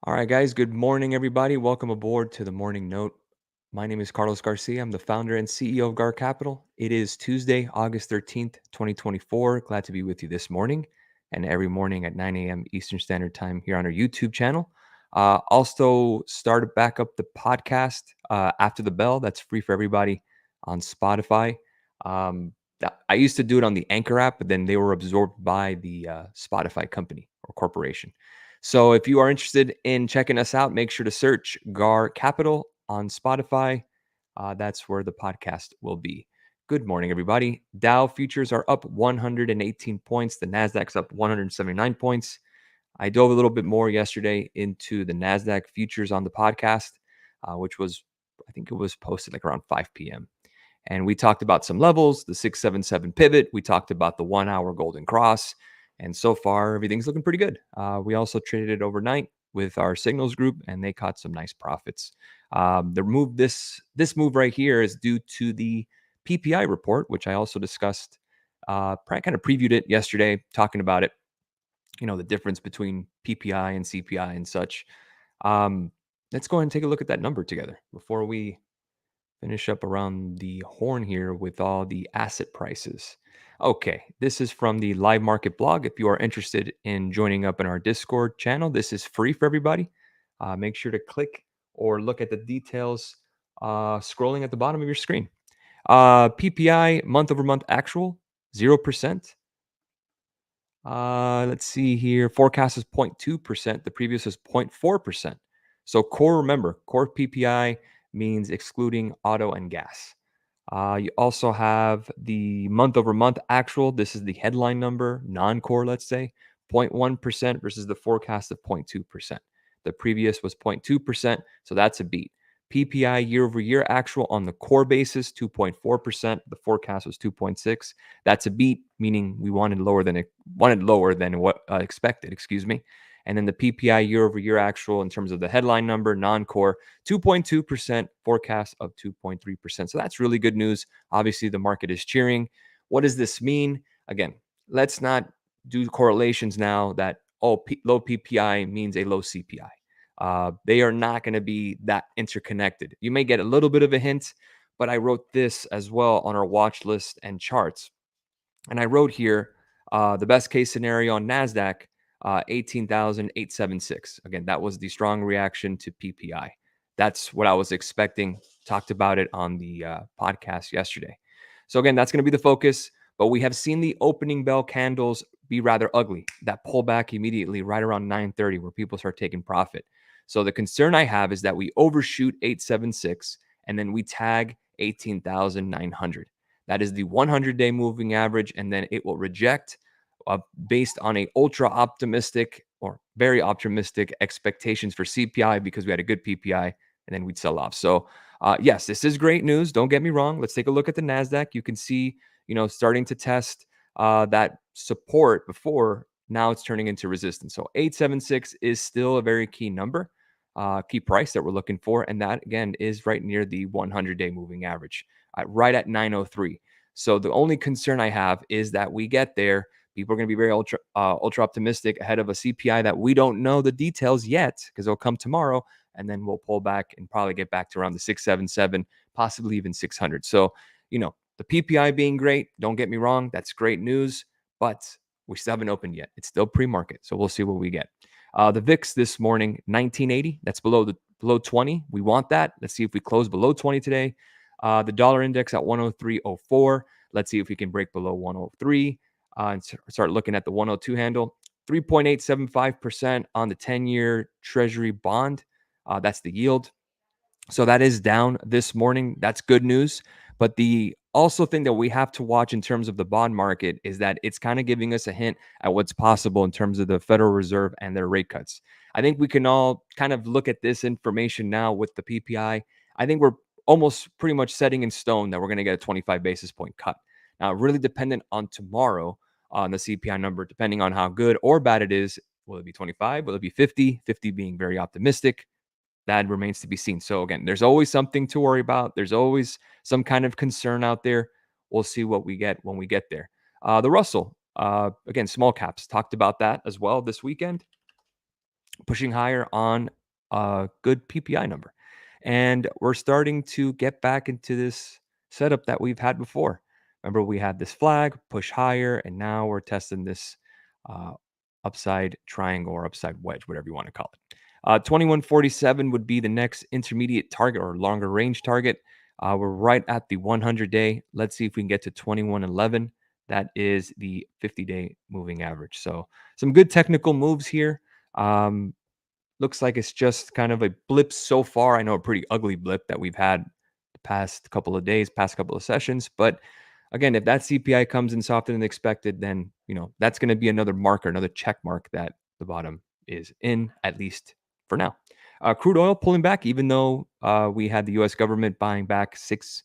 All right, guys. Good morning, everybody. Welcome aboard to the Morning Note. My name is Carlos Garcia. I'm the founder and CEO of GAR Capital. It is Tuesday, August 13th, 2024. Glad to be with you this morning and every morning at 9 a.m. Eastern Standard Time here on our YouTube channel. Also, started back up the podcast after the bell. That's free for everybody on Spotify. I used to do it on the Anchor app, but then they were absorbed by the Spotify company or corporation. So if you are interested in checking us out, make sure to search GAR Capital on Spotify. That's where the podcast will be. Good morning, everybody. Dow futures are up 118 points. The Nasdaq's up 179 points. I dove a little bit more yesterday into the Nasdaq futures on the podcast, which was, I think it was posted like around 5 p.m. And we talked about some levels, the 677 pivot. We talked about the 1 hour golden cross. And so far, everything's looking pretty good. We also traded it overnight with our signals group, and they caught some nice profits. This move right here is due to the PPI report, which I also discussed, kind of previewed it yesterday, talking about it. You know, the difference between PPI and CPI and such. Let's go ahead and take a look at that number together before we finish up around the horn here with all the asset prices. Okay, this is from the live market blog. If you are interested in joining up in our Discord channel, this is free for everybody. Make sure to click or look at the details scrolling at the bottom of your screen. PPI month over month actual 0%. Let's see here. Forecast is 0.2%. The previous was 0.4%. So remember, core PPI means excluding auto and gas. You also have the month over month actual. This is the headline number, non-core, let's say, 0.1% versus the forecast of 0.2%. The previous was 0.2%, so that's a beat. PPI year over year actual on the core basis, 2.4%. The forecast was 2.6. That's a beat, meaning we wanted lower than what expected. Excuse me. And then the PPI year over year actual in terms of the headline number, non-core, 2.2%, forecast of 2.3%. So that's really good news. Obviously, the market is cheering. What does this mean? Again, let's not do correlations now that low PPI means a low CPI. They are not going to be that interconnected. You may get a little bit of a hint, but I wrote this as well on our watch list and charts. And I wrote here the best case scenario on NASDAQ, 18,876. Again, that was the strong reaction to PPI. That's what I was expecting. Talked about it on the podcast yesterday. So again, that's going to be the focus. But we have seen the opening bell candles be rather ugly. That pullback immediately right around 9:30 where people start taking profit. So the concern I have is that we overshoot 876 and then we tag 18,900. That is the 100-day moving average, and then it will reject based on a ultra optimistic or very optimistic expectations for CPI because we had a good PPI, and then we'd sell off. So yes, this is great news. Don't get me wrong. Let's take a look at the NASDAQ. You can see, starting to test that support before. Now it's turning into resistance. So 876 is still a very key number, key price that we're looking for. And that, again, is right near the 100-day moving average, right at 903. So the only concern I have is that we get there. People are going to be very ultra optimistic ahead of a CPI that we don't know the details yet because it'll come tomorrow. And then we'll pull back and probably get back to around the 677, possibly even 600. So, the PPI being great, don't get me wrong, that's great news, but we still haven't opened yet. It's still pre-market, so we'll see what we get. The VIX this morning, 1980. That's below 20. We want that. Let's see if we close below 20 today. The dollar index at 103.04. Let's see if we can break below 103 and start looking at the 102 handle. 3.875% on the 10-year Treasury bond. That's the yield. So that is down this morning. That's good news. But the also thing that we have to watch in terms of the bond market is that it's kind of giving us a hint at what's possible in terms of the Federal Reserve and their rate cuts. I think we can all kind of look at this information now with the PPI. I think we're almost pretty much setting in stone that we're going to get a 25 basis point cut. Now, really dependent on tomorrow on the CPI number, depending on how good or bad it is. Will it be 25? Will it be 50? 50 being very optimistic. That remains to be seen. So again, there's always something to worry about. There's always some kind of concern out there. We'll see what we get when we get there. The Russell, again, small caps, talked about that as well this weekend, pushing higher on a good PPI number. And we're starting to get back into this setup that we've had before. Remember, we had this flag, push higher, and now we're testing this uh, upside triangle or upside wedge, whatever you want to call it. 2147 would be the next intermediate target or longer range target. We're right at the 100-day. Let's see if we can get to 2111. That is the 50-day moving average. So some good technical moves here. Looks like it's just kind of a blip so far. I know a pretty ugly blip that we've had the past couple of days, past couple of sessions. But again, if that CPI comes in softer than expected, then that's going to be another marker, another check mark that the bottom is in, at least for now. Crude oil pulling back, even though we had the U.S. government buying back 6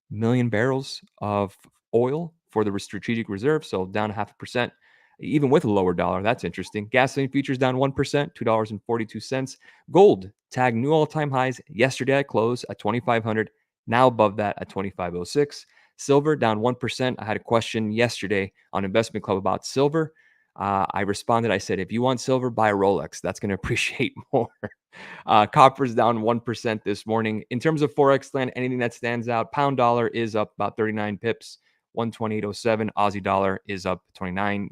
million barrels of oil for the strategic reserve, so down 0.5%, even with a lower dollar. That's interesting. Gasoline futures down 1%, $2.42. Gold tagged new all-time highs yesterday at close at 2,500, now above that at 2,506. Silver down 1%. I had a question yesterday on Investment Club about silver. I responded, I said, if you want silver, buy a Rolex. That's going to appreciate more. Copper's down 1% this morning. In terms of Forex land, anything that stands out, pound dollar is up about 39 pips, 128.07. Aussie dollar is up 18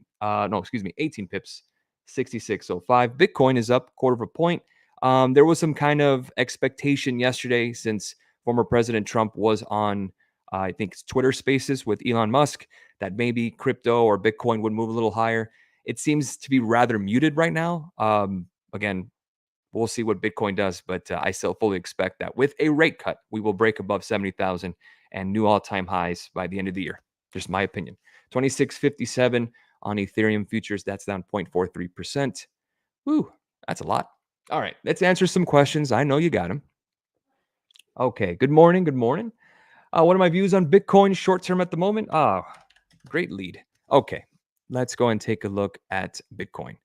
pips, 66.05. Bitcoin is up quarter of a point. There was some kind of expectation yesterday since former President Trump was on, I think it's Twitter Spaces with Elon Musk, that maybe crypto or Bitcoin would move a little higher. It seems to be rather muted right now. Again, we'll see what Bitcoin does, but I still fully expect that with a rate cut, we will break above 70,000 and new all-time highs by the end of the year. Just my opinion. 2657 on Ethereum futures. That's down 0.43%. Woo, that's a lot. All right, let's answer some questions. I know you got them. Okay, good morning. Good morning. What are my views on Bitcoin short term at the moment? Great lead. Okay, let's go and take a look at Bitcoin.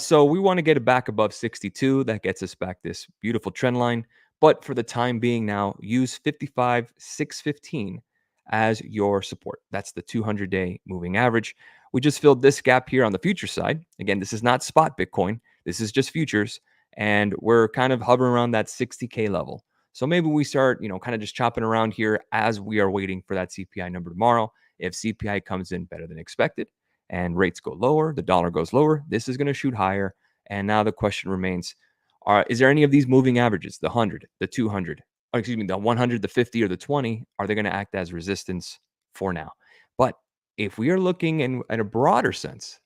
So we want to get it back above 62. That gets us back this beautiful trend line. But for the time being now, use 55,615 as your support. That's the 200-day moving average. We just filled this gap here on the future side. Again, this is not spot Bitcoin. This is just futures. And we're kind of hovering around that 60K level. So maybe we start, kind of just chopping around here as we are waiting for that CPI number tomorrow. If CPI comes in better than expected and rates go lower, the dollar goes lower, this is going to shoot higher. And now the question remains, is there any of these moving averages, the 100, the 200, or excuse me, the 100, the 50, or the 20, are they going to act as resistance for now? But if we are looking in a broader sense,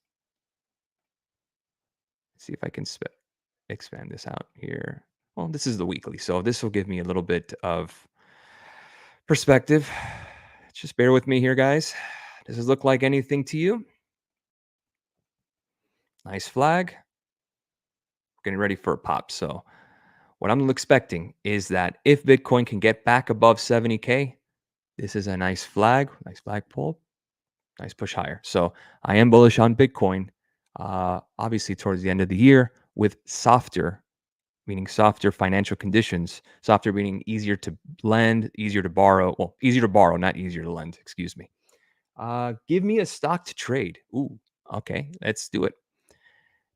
let's see if I can expand this out here. Well, this is the weekly, so this will give me a little bit of perspective. Just bear with me here, guys. Does this look like anything to you? Nice flag. Getting ready for a pop. So what I'm expecting is that if Bitcoin can get back above 70K, this is a nice flag pull, nice push higher. So I am bullish on Bitcoin, obviously towards the end of the year with softer, meaning softer financial conditions, softer meaning easier to lend, easier to borrow. Well, easier to borrow, not easier to lend, excuse me. Give me a stock to trade. Ooh, okay, let's do it.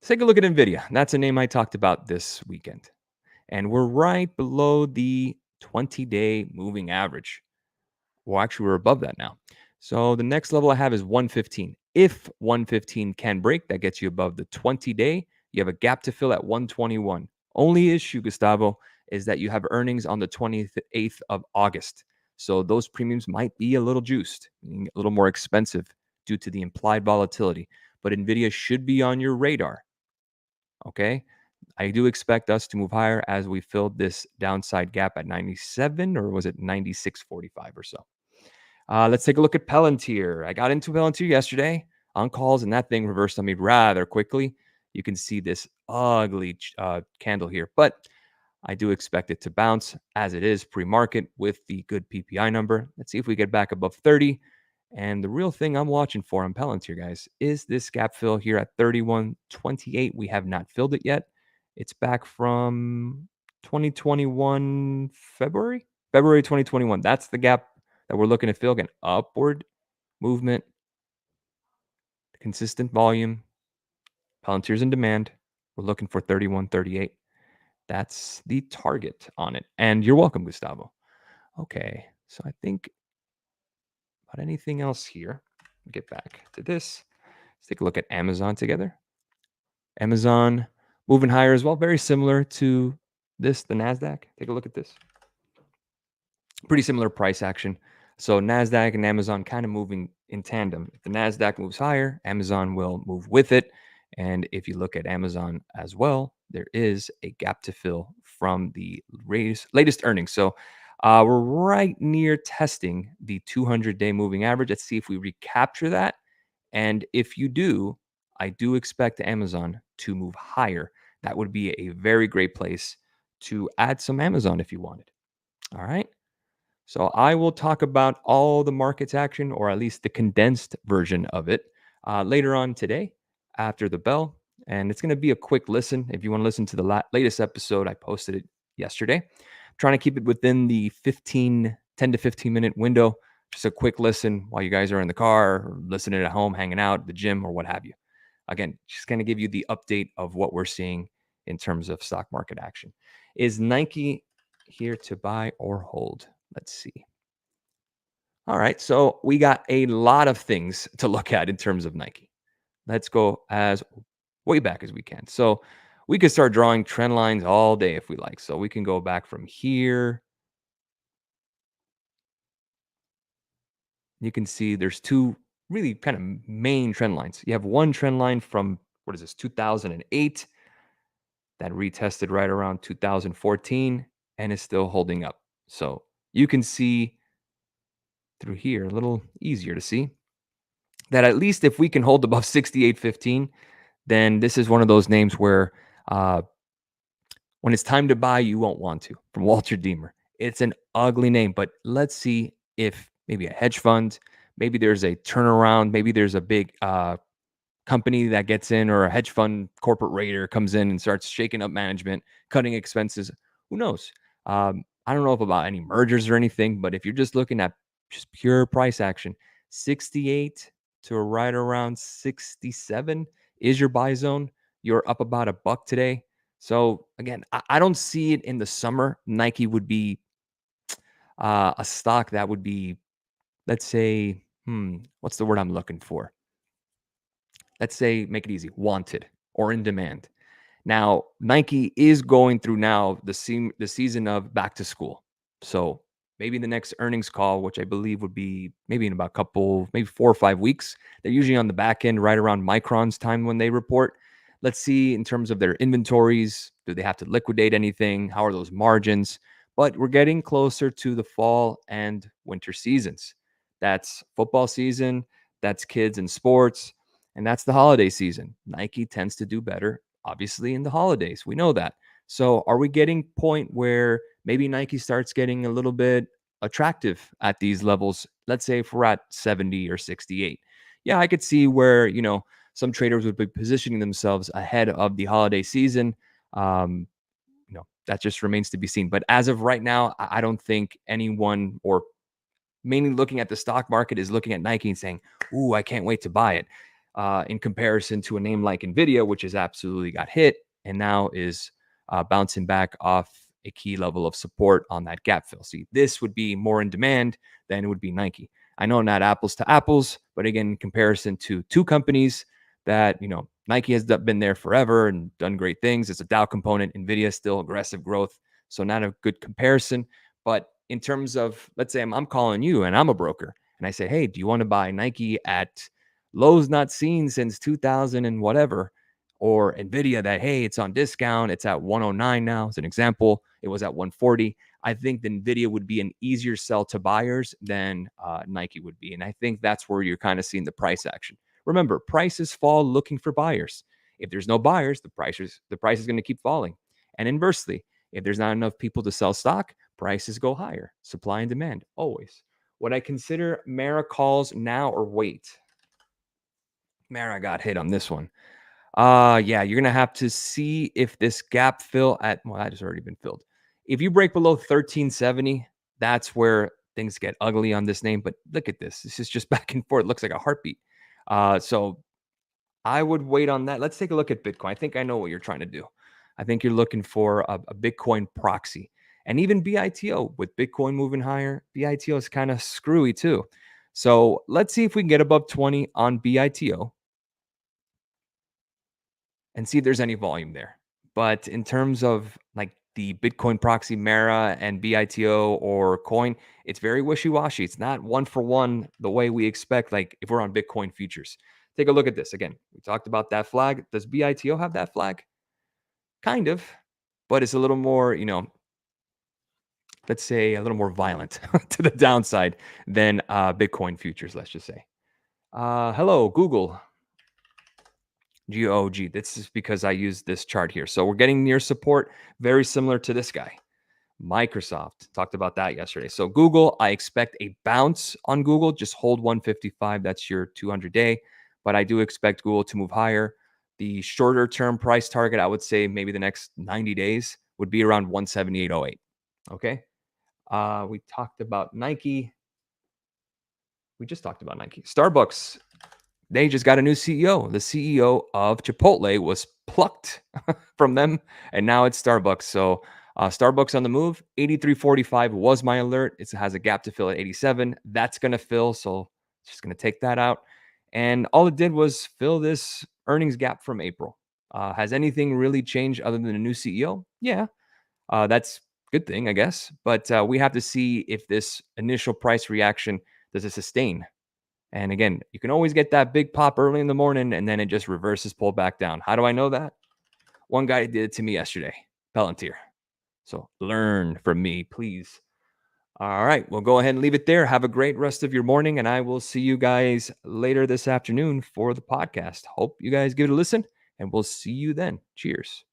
Let's take a look at NVIDIA. That's a name I talked about this weekend. And we're right below the 20-day moving average. Well, actually, we're above that now. So the next level I have is 115. If 115 can break, that gets you above the 20-day. You have a gap to fill at 121. Only issue, Gustavo, is that you have earnings on the 28th of August. So those premiums might be a little juiced, meaning a little more expensive due to the implied volatility. But NVIDIA should be on your radar. Okay. I do expect us to move higher as we filled this downside gap at 97, or was it 96.45 or so. Let's take a look at Palantir. I got into Palantir yesterday on calls, and that thing reversed on me rather quickly. You can see this ugly candle here, but I do expect it to bounce as it is pre-market with the good PPI number. Let's see if we get back above 30. And the real thing I'm watching for on Palantir, guys, is this gap fill here at 31.28. We have not filled it yet. It's back from 2021 February 2021. That's the gap that we're looking to fill. Again, upward movement, consistent volume. Palantir's in demand. We're looking for 31.38. That's the target on it. And you're welcome, Gustavo. Okay. So I think about anything else here. Get back to this. Let's take a look at Amazon together. Amazon moving higher as well, very similar to this, the NASDAQ. Take a look at this. Pretty similar price action. So NASDAQ and Amazon kind of moving in tandem. If the NASDAQ moves higher, Amazon will move with it. And if you look at Amazon as well, there is a gap to fill from the latest earnings. So we're right near testing the 200-day moving average. Let's see if we recapture that. And if you do, I do expect Amazon to move higher. That would be a very great place to add some Amazon if you wanted. All right. So I will talk about all the markets action, or at least the condensed version of it, later on today after the bell. And it's going to be a quick listen. If you want to listen to the latest episode, I posted it yesterday. I'm trying to keep it within the 10 to 15 minute window. Just a quick listen while you guys are in the car, or listening at home, hanging out, at the gym, or what have you. Again, just going to give you the update of what we're seeing in terms of stock market action. Is Nike here to buy or hold? Let's see. All right. So we got a lot of things to look at in terms of Nike. Let's go as way back as we can. So we could start drawing trend lines all day if we like. So we can go back from here. You can see there's two really kind of main trend lines. You have one trend line from, what is this, 2008 that retested right around 2014 and is still holding up. So you can see through here, a little easier to see that at least if we can hold above 68.15, then this is one of those names where uh, when it's time to buy, you won't want to. From Walter Deemer. It's an ugly name, but let's see if maybe a hedge fund, maybe there's a turnaround, maybe there's a big company that gets in, or a hedge fund corporate raider comes in and starts shaking up management, cutting expenses. Who knows? I don't know if about any mergers or anything, but if you're just looking at just pure price action, 68 to right around 67 is your buy zone. You're up about a buck today. So again, I don't see it in the summer. Nike would be a stock that would be, let's say, what's the word I'm looking for? Let's say, make it easy, wanted or in demand. Now, Nike is going through now the season of back to school. So maybe the next earnings call, which I believe would be maybe in about a couple, maybe 4 or 5 weeks. They're usually on the back end right around Micron's time when they report. Let's see in terms of their inventories. Do they have to liquidate anything? How are those margins? But we're getting closer to the fall and winter seasons. That's football season. That's kids and sports. And that's the holiday season. Nike tends to do better, obviously, in the holidays. We know that. So are we getting point where maybe Nike starts getting a little bit attractive at these levels? Let's say if we're at 70 or 68. Yeah, I could see where, some traders would be positioning themselves ahead of the holiday season. Um, that just remains to be seen. But as of right now, I don't think anyone, or mainly looking at the stock market, is looking at Nike and saying, "Ooh, I can't wait to buy it." In comparison to a name like Nvidia, which has absolutely got hit and now is bouncing back off a key level of support on that gap fill. See, this would be more in demand than it would be Nike. I know not apples to apples, but again, in comparison to two companies that, Nike has been there forever and done great things. It's a Dow component. Nvidia is still aggressive growth. So not a good comparison. But in terms of, let's say I'm calling you and I'm a broker and I say, hey, do you want to buy Nike at lows not seen since 2000 and whatever, or Nvidia that, hey, it's on discount, it's at 109 now, as an example, it was at 140. I think the Nvidia would be an easier sell to buyers than Nike would be. And I think that's where you're kind of seeing the price action. Remember, prices fall looking for buyers. If there's no buyers, the price is going to keep falling. And inversely, if there's not enough people to sell stock, prices go higher. Supply and demand, always. Would I consider Mara calls now or wait? Mara got hit on this one. Yeah, you're gonna have to see if this gap fill at, well, that has already been filled. If you break below 1370, that's where things get ugly on this name. But look at this. This is just back and forth. It looks like a heartbeat. So I would wait on that. Let's take a look at Bitcoin. I think I know what you're trying to do. I think you're looking for a Bitcoin proxy. And even BITO, with Bitcoin moving higher, BITO is kind of screwy too. So let's see if we can get above 20 on BITO and see if there's any volume there. But in terms of like the Bitcoin proxy Mara and BITO or coin, it's very wishy-washy. It's not one for one the way we expect, like if we're on Bitcoin futures. Take a look at this. Again, we talked about that flag. Does BITO have that flag? Kind of, but it's a little more, let's say a little more violent to the downside than Bitcoin futures, let's just say. Hello, Google. GOG. This is because I use this chart here. So we're getting near support, very similar to this guy. Microsoft, talked about that yesterday. So Google, I expect a bounce on Google. Just hold 155. That's your 200-day. But I do expect Google to move higher. The shorter term price target, I would say maybe the next 90 days would be around 178.08. Okay. We talked about Nike. We just talked about Nike. Starbucks, they just got a new CEO. The CEO of Chipotle was plucked from them, and now it's Starbucks. So Starbucks on the move. 83.45 was my alert. It has a gap to fill at 87. That's going to fill. So just going to take that out. And all it did was fill this earnings gap from April. Has anything really changed other than a new CEO? Yeah, that's a good thing, I guess. But we have to see if this initial price reaction does it sustain. And again, you can always get that big pop early in the morning and then it just reverses, pull back down. How do I know that? One guy did it to me yesterday, Palantir. So learn from me, please. All right, we'll go ahead and leave it there. Have a great rest of your morning, and I will see you guys later this afternoon for the podcast. Hope you guys give it a listen, and we'll see you then. Cheers.